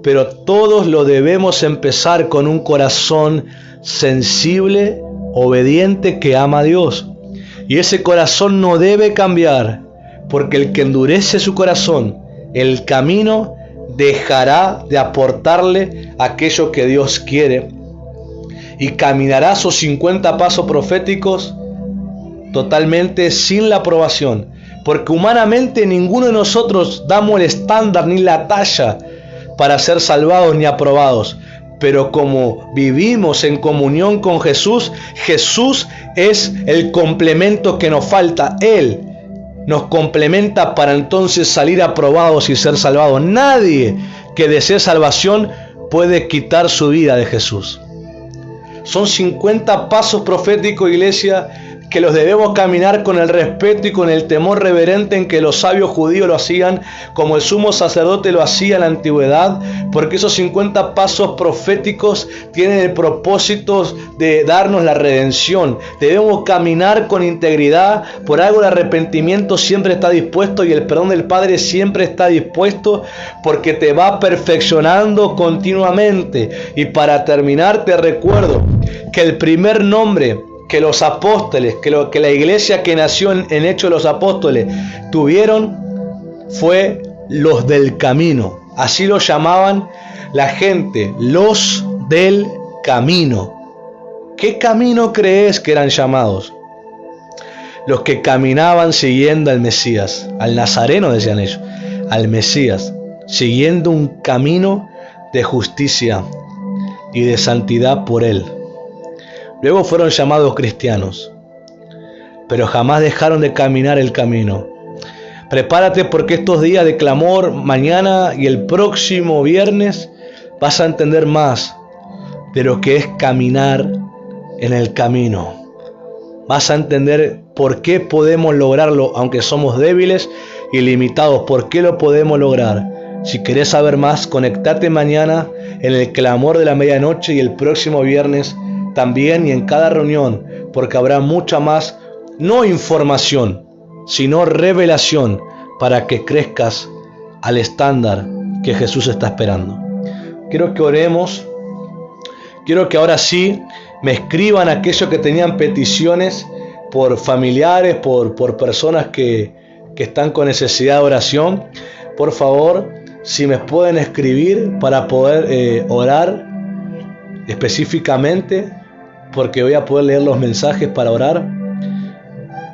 pero todos lo debemos empezar con un corazón sensible, obediente, que ama a Dios. Y ese corazón no debe cambiar, porque el que endurece su corazón, el camino dejará de aportarle aquello que Dios quiere y caminará esos 50 pasos proféticos totalmente sin la aprobación, porque humanamente ninguno de nosotros damos el estándar ni la talla para ser salvados ni aprobados. Pero como vivimos en comunión con Jesús, Jesús es el complemento que nos falta. Él nos complementa para entonces salir aprobados y ser salvados. Nadie que desee salvación puede quitar su vida de Jesús. Son 50 pasos proféticos, iglesia, que los debemos caminar con el respeto y con el temor reverente en que los sabios judíos lo hacían, como el sumo sacerdote lo hacía en la antigüedad, porque esos 50 pasos proféticos tienen el propósito de darnos la redención. Debemos caminar con integridad, por algo el arrepentimiento siempre está dispuesto y el perdón del Padre siempre está dispuesto, porque te va perfeccionando continuamente. Y para terminar te recuerdo que el primer nombre que los apóstoles, que la iglesia que nació en Hechos de los Apóstoles tuvieron fue los del camino. Así lo llamaban la gente, los del camino. ¿Qué camino crees que eran llamados? Los que caminaban siguiendo al Mesías, al Nazareno decían ellos, al Mesías, siguiendo un camino de justicia y de santidad por él. Luego fueron llamados cristianos, pero jamás dejaron de caminar el camino. Prepárate, porque estos días de clamor, mañana y el próximo viernes, vas a entender más de lo que es caminar en el camino. Vas a entender por qué podemos lograrlo, aunque somos débiles y limitados. ¿Por qué lo podemos lograr? Si querés saber más, conectate mañana en el clamor de la medianoche y el próximo viernes también, y en cada reunión, porque habrá mucha más, no información, sino revelación, para que crezcas al estándar que Jesús está esperando. Quiero que oremos. Quiero que ahora sí me escriban aquellos que tenían peticiones por familiares, por personas que están con necesidad de oración. Por favor, si me pueden escribir para poder orar específicamente, porque voy a poder leer los mensajes para orar.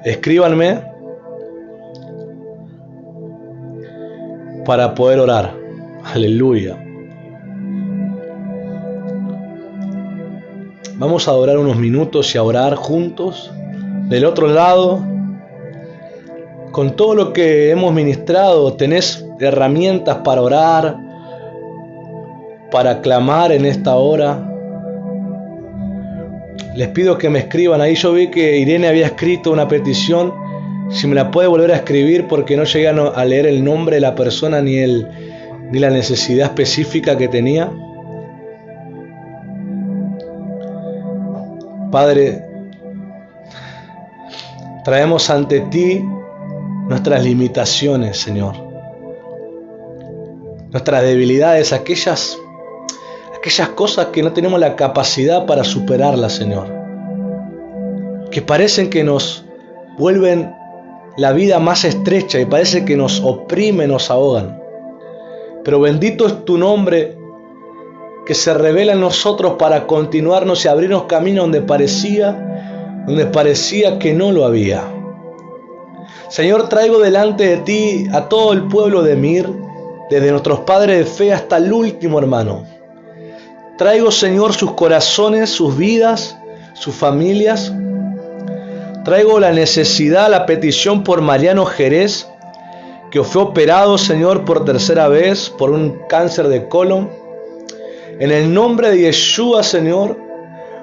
Escríbanme para poder orar. Aleluya. Vamos a adorar unos minutos y a orar juntos. Del otro lado, con todo lo que hemos ministrado, tenés herramientas para orar, para clamar en esta hora. Les pido que me escriban ahí. Yo vi que Irene había escrito una petición. Si me la puede volver a escribir, porque no llegué a leer el nombre de la persona ni la necesidad específica que tenía. Padre, traemos ante ti nuestras limitaciones, Señor. Nuestras debilidades, aquellas cosas que no tenemos la capacidad para superarlas, Señor. Que parecen que nos vuelven la vida más estrecha y parece que nos oprimen, nos ahogan. Pero bendito es tu nombre, que se revela en nosotros para continuarnos y abrirnos camino donde parecía que no lo había. Señor, traigo delante de ti a todo el pueblo de Mir, desde nuestros padres de fe hasta el último hermano. Traigo, Señor, sus corazones, sus vidas, sus familias. Traigo la necesidad, la petición por Mariano Jerez, que fue operado, Señor, por tercera vez por un cáncer de colon. En el nombre de Yeshua, Señor,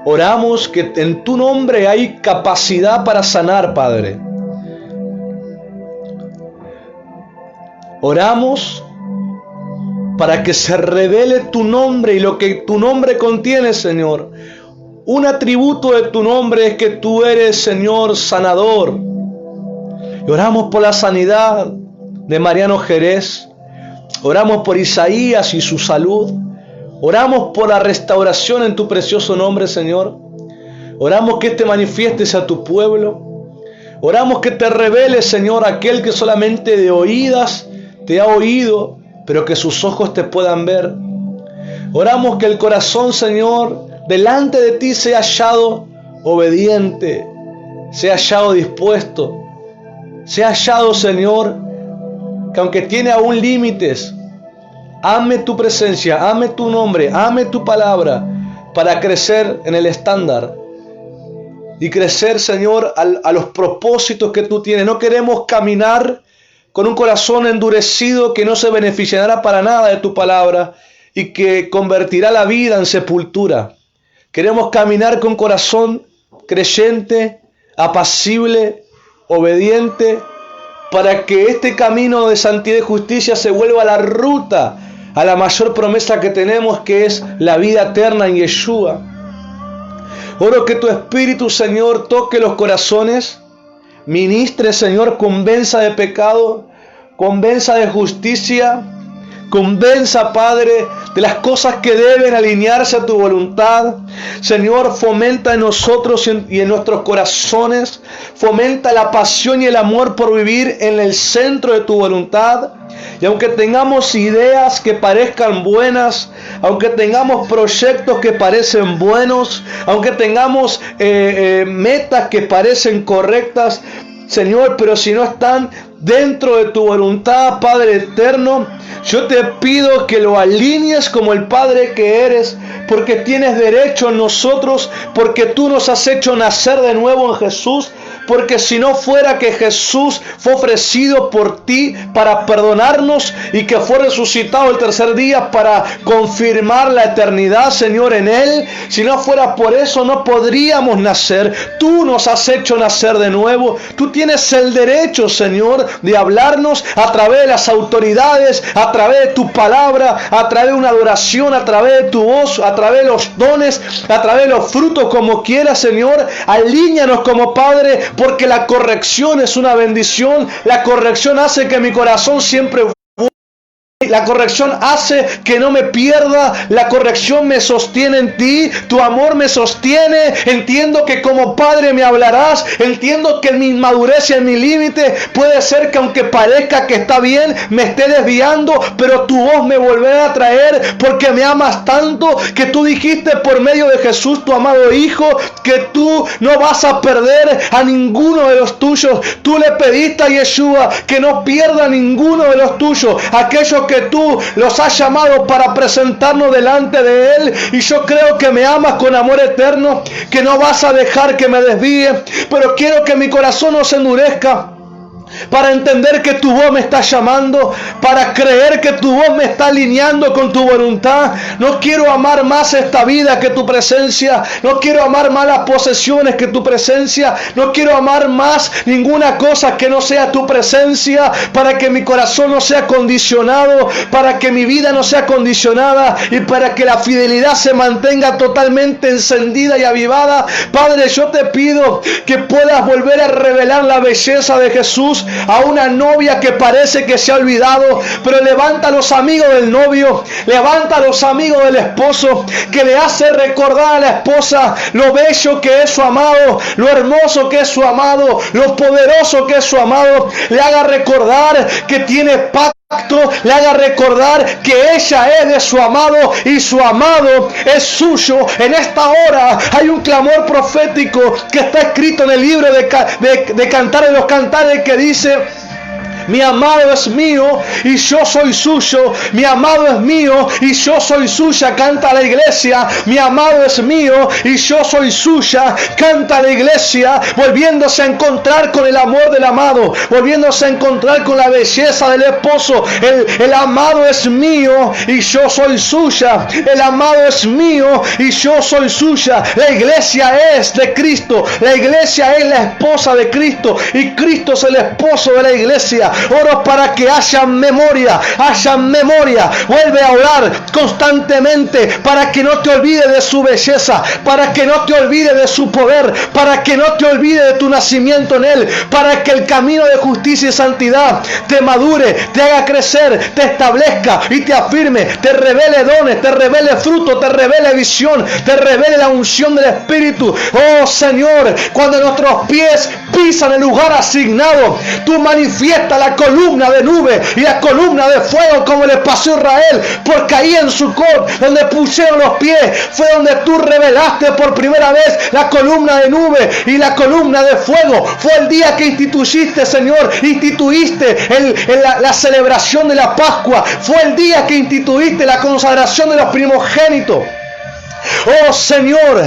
oramos que en tu nombre hay capacidad para sanar, Padre. Oramos para que se revele tu nombre y lo que tu nombre contiene, Señor. Un atributo de tu nombre es que tú eres, Señor, sanador. Y oramos por la sanidad de Mariano Jerez. Oramos por Isaías y su salud. Oramos por la restauración en tu precioso nombre, Señor. Oramos que te manifiestes a tu pueblo. Oramos que te reveles, Señor, aquel que solamente de oídas te ha oído, pero que sus ojos te puedan ver. Oramos que el corazón, Señor, delante de ti sea hallado obediente, sea hallado dispuesto, sea hallado, Señor, que aunque tiene aún límites, ame tu presencia, ame tu nombre, ame tu palabra, para crecer en el estándar y crecer, Señor, a los propósitos que tú tienes. No queremos caminar con un corazón endurecido que no se beneficiará para nada de tu palabra y que convertirá la vida en sepultura. Queremos caminar con corazón creyente, apacible, obediente, para que este camino de santidad y justicia se vuelva la ruta a la mayor promesa que tenemos, que es la vida eterna en Yeshua. Oro que tu Espíritu, Señor, toque los corazones, ministre, Señor, convenza de pecado, convenza de justicia, convenza, Padre, de las cosas que deben alinearse a tu voluntad. Señor, fomenta en nosotros y en nuestros corazones, fomenta la pasión y el amor por vivir en el centro de tu voluntad. Y aunque tengamos ideas que parezcan buenas, aunque tengamos proyectos que parecen buenos, aunque tengamos metas que parecen correctas, Señor, pero si no están dentro de tu voluntad, Padre eterno, yo te pido que lo alinees como el Padre que eres, porque tienes derecho en nosotros, porque tú nos has hecho nacer de nuevo en Jesús. Porque si no fuera que Jesús fue ofrecido por ti para perdonarnos y que fue resucitado el tercer día para confirmar la eternidad, Señor, en Él, si no fuera por eso no podríamos nacer. Tú nos has hecho nacer de nuevo. Tú tienes el derecho, Señor, de hablarnos a través de las autoridades, a través de tu palabra, a través de una adoración, a través de tu voz, a través de los dones, a través de los frutos, como quieras, Señor. Alíñanos como Padre, porque la corrección es una bendición. La corrección hace que mi corazón siempre... La corrección hace que no me pierda. La corrección me sostiene en ti. Tu amor me sostiene. Entiendo que como Padre me hablarás. Entiendo que en mi inmadurez y en mi límite puede ser que aunque parezca que está bien, me esté desviando, pero tu voz me volverá a traer, porque me amas tanto que tú dijiste por medio de Jesús, tu amado Hijo, que tú no vas a perder a ninguno de los tuyos. Tú le pediste a Yeshua que no pierda a ninguno de los tuyos, aquellos que tú los has llamado para presentarnos delante de Él. Y yo creo que me amas con amor eterno, que no vas a dejar que me desvíe, pero quiero que mi corazón no se endurezca, para entender que tu voz me está llamando, para creer que tu voz me está alineando con tu voluntad. No quiero amar más esta vida que tu presencia. No quiero amar más las posesiones que tu presencia. No quiero amar más ninguna cosa que no sea tu presencia, para que mi corazón no sea condicionado, para que mi vida no sea condicionada y para que la fidelidad se mantenga totalmente encendida y avivada. Padre, yo te pido que puedas volver a revelar la belleza de Jesús a una novia que parece que se ha olvidado, pero levanta a los amigos del novio, levanta a los amigos del esposo, que le hace recordar a la esposa lo bello que es su amado, lo hermoso que es su amado, lo poderoso que es su amado. Le haga recordar que tiene pacto, le haga recordar que ella es de su amado y su amado es suyo. En esta hora hay un clamor profético que está escrito en el libro de Cantares de los Cantares, que dice: mi amado es mío y yo soy suyo. Mi amado es mío y yo soy suya. Canta la iglesia. Mi amado es mío y yo soy suya. Canta la iglesia, volviéndose a encontrar con el amor del amado, volviéndose a encontrar con la belleza del esposo. El amado es mío y yo soy suya. El amado es mío y yo soy suya. La iglesia es de Cristo. La iglesia es la esposa de Cristo y Cristo es el esposo de la iglesia. Oro para que haya memoria. Vuelve a orar constantemente para que no te olvides de su belleza, para que no te olvides de su poder, para que no te olvides de tu nacimiento en Él, para que el camino de justicia y santidad te madure, te haga crecer, te establezca y te afirme, te revele dones, te revele fruto, te revele visión, te revele la unción del Espíritu. Oh Señor, cuando nuestros pies pisan el lugar asignado, tú manifiestas la columna de nube y la columna de fuego, como le pasó a Israel, porque ahí en Sucot, donde pusieron los pies, fue donde tú revelaste por primera vez la columna de nube y la columna de fuego. Fue el día que instituiste, Señor, la celebración de la Pascua. Fue el día que instituiste la consagración de los primogénitos. Oh Señor,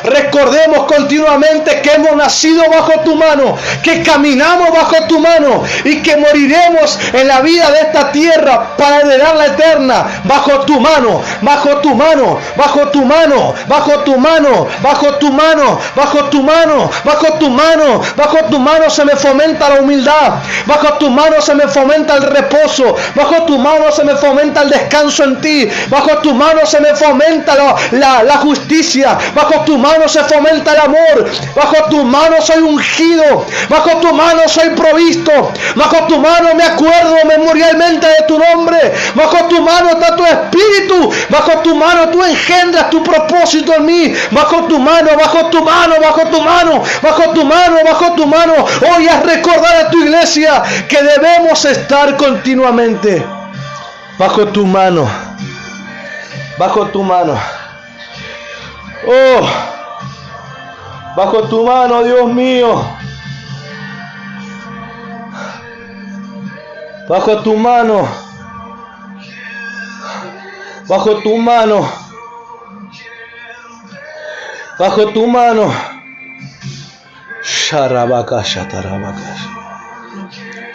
recordemos continuamente que hemos nacido bajo tu mano, que caminamos bajo tu mano y que moriremos en la vida de esta tierra para heredar la eterna, bajo tu mano, bajo tu mano, bajo tu mano, bajo tu mano, bajo tu mano, bajo tu mano, bajo tu mano, bajo tu mano se me fomenta la humildad, bajo tu mano se me fomenta el reposo, bajo tu mano se me fomenta el descanso en ti, bajo tu mano se me fomenta la justicia, bajo tu mano se fomenta el amor, bajo tu mano soy ungido, bajo tu mano soy provisto, bajo tu mano me acuerdo memorialmente de tu nombre, bajo tu mano está tu espíritu, bajo tu mano tú engendras tu propósito en mí, bajo tu mano, bajo tu mano, bajo tu mano, bajo tu mano, bajo tu mano. Hoy haz recordar a tu iglesia que debemos estar continuamente bajo tu mano, bajo tu mano. Oh, bajo tu mano, Dios mío, bajo tu mano, bajo tu mano, bajo tu mano. Sharabakasha tarabakash,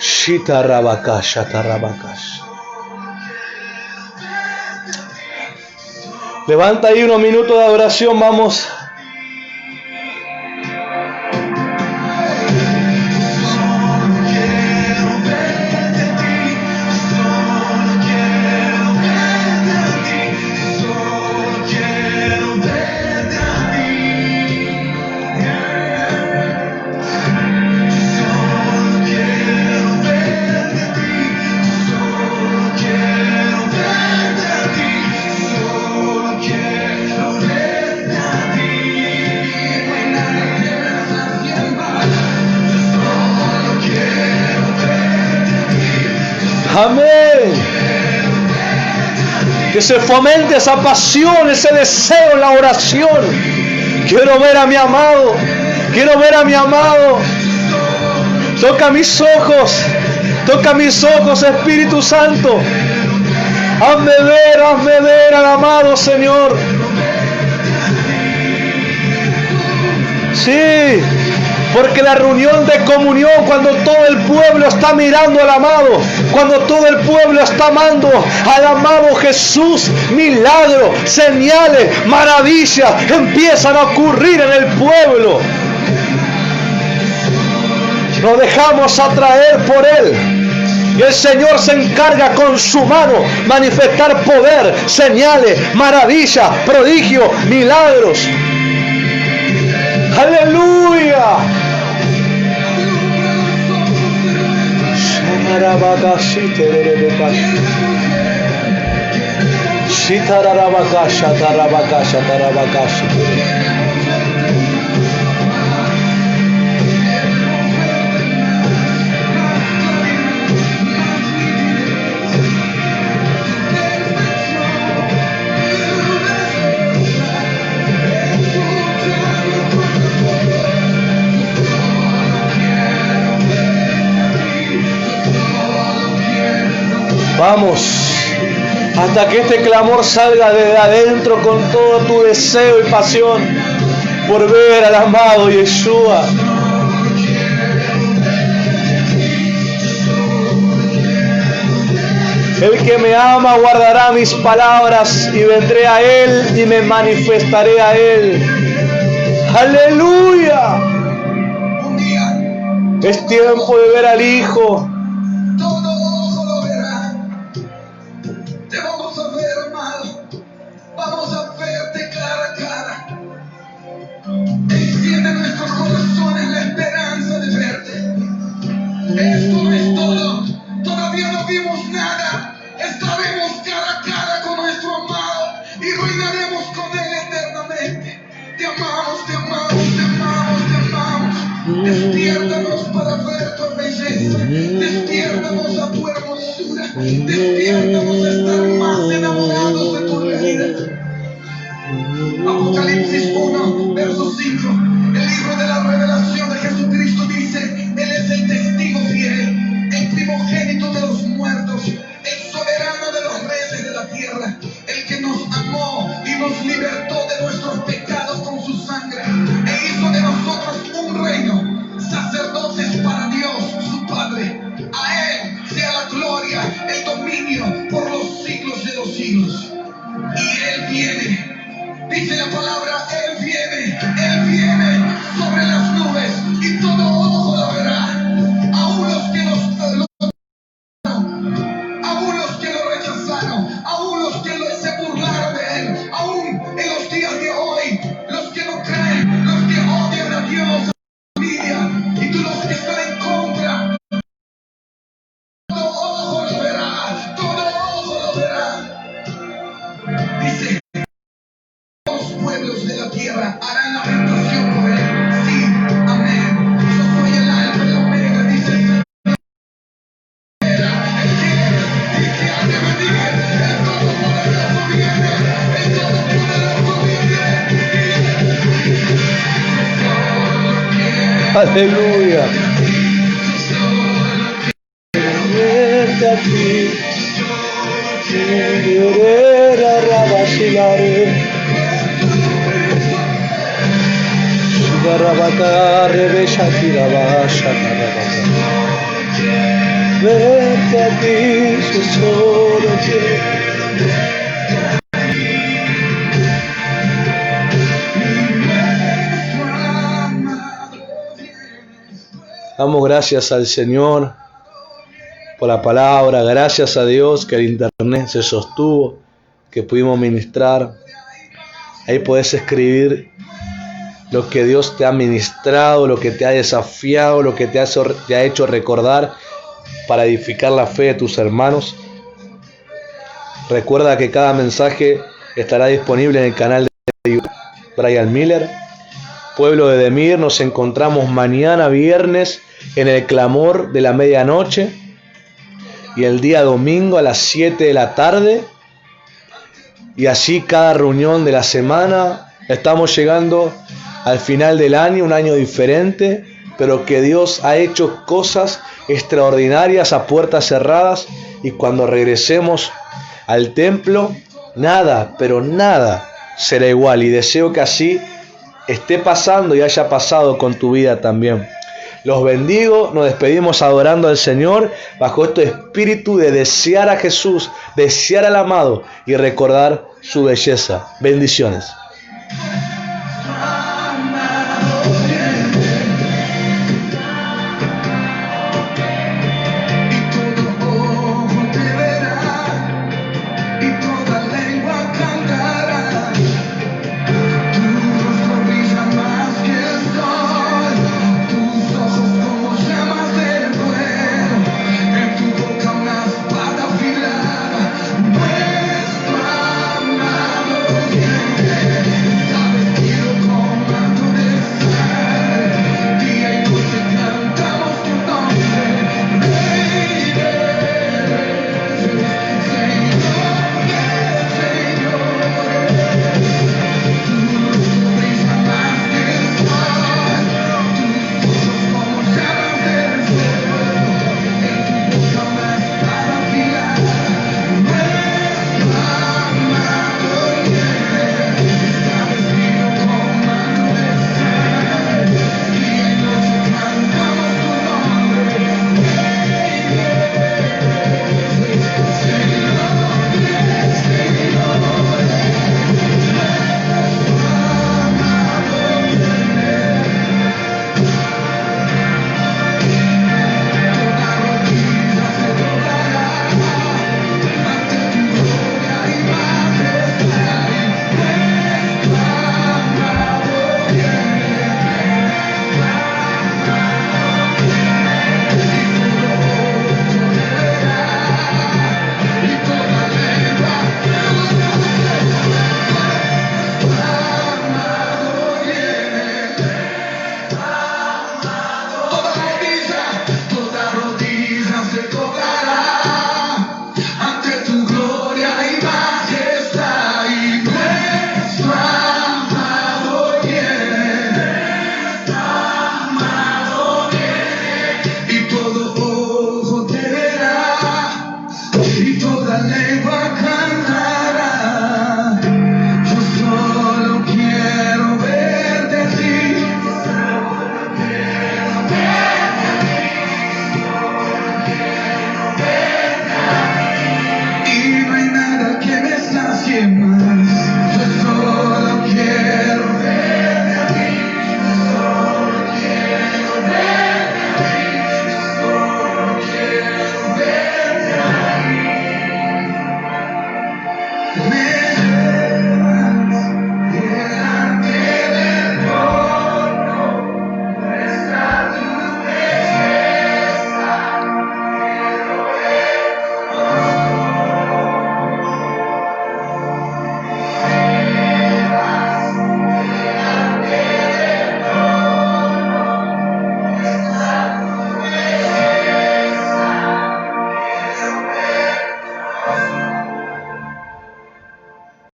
shitarabakasha tarabakash. Levanta ahí unos minutos de adoración, vamos. Amén. Que se fomente esa pasión, ese deseo en la oración. Quiero ver a mi amado. Quiero ver a mi amado. Toca mis ojos. Toca mis ojos, Espíritu Santo. Hazme ver al amado Señor. Sí. Porque la reunión de comunión, cuando todo el pueblo está mirando al amado, cuando todo el pueblo está amando al amado Jesús, milagros, señales, maravillas empiezan a ocurrir en el pueblo. Nos dejamos atraer por Él. Y el Señor se encarga con su mano manifestar poder, señales, maravillas, prodigios, milagros. ¡Aleluya! Vamos, hasta que este clamor salga de adentro con todo tu deseo y pasión por ver al amado Yeshua. El que me ama guardará mis palabras y vendré a Él y me manifestaré a Él. ¡Aleluya! Es tiempo de ver al Hijo. Esto no es todo, todavía no vimos nada, estaremos cara a cara con nuestro amado y reinaremos con Él eternamente. Te amamos, te amamos, te amamos, te amamos. Despiértanos para ver tu belleza, despiértanos a tu hermosura, despiértanos a estar más enamorados de tu realidad. Apocalipsis 1, verso 5, el libro de la revelación de Jesucristo dice: Él es el testigo fiel, el primogénito de los muertos, el soberano de los reyes de la tierra, el que nos amó y nos libertó de de nuestros pecados con su sangre e hizo de nosotros un reino, sacerdotes para Dios, su Padre. A Él sea la gloria, el dominio por los siglos de los siglos. Y Él viene, dice la palabra, Él viene sobre las nubes y todo ojo lo verá. Aún los que aún los que lo rechazaron, aún los que se burlaron de Él, aún en los días de hoy, los que no creen, los que odian a Dios, y tú los que están en contra, todo ojo lo verá, todo ojo lo verá. Dice, los pueblos de la tierra harán lamentación por Él. Sí, amén. Yo soy el alfa y la omega, dice el Señor. Aleluya. Verte a ti, querer arrabasilar. Sugarabata, rebesha, tirabasha, tarabata. Verte a ti, si solo quiero. Damos gracias al Señor por la palabra, gracias a Dios que el internet se sostuvo, que pudimos ministrar. Ahí podés escribir lo que Dios te ha ministrado, lo que te ha desafiado, lo que te ha hecho recordar para edificar la fe de tus hermanos. Recuerda que cada mensaje estará disponible en el canal de Brian Miller. Pueblo de Demir, nos encontramos mañana viernes en el clamor de la medianoche y el día domingo a las 7 de la tarde, y así cada reunión de la semana. Estamos llegando al final del año, un año diferente, pero que Dios ha hecho cosas extraordinarias a puertas cerradas, y cuando regresemos al templo, nada, pero nada será igual, y deseo que así esté pasando y haya pasado con tu vida también. Los bendigo, nos despedimos adorando al Señor bajo este espíritu de desear a Jesús, desear al amado y recordar su belleza. Bendiciones.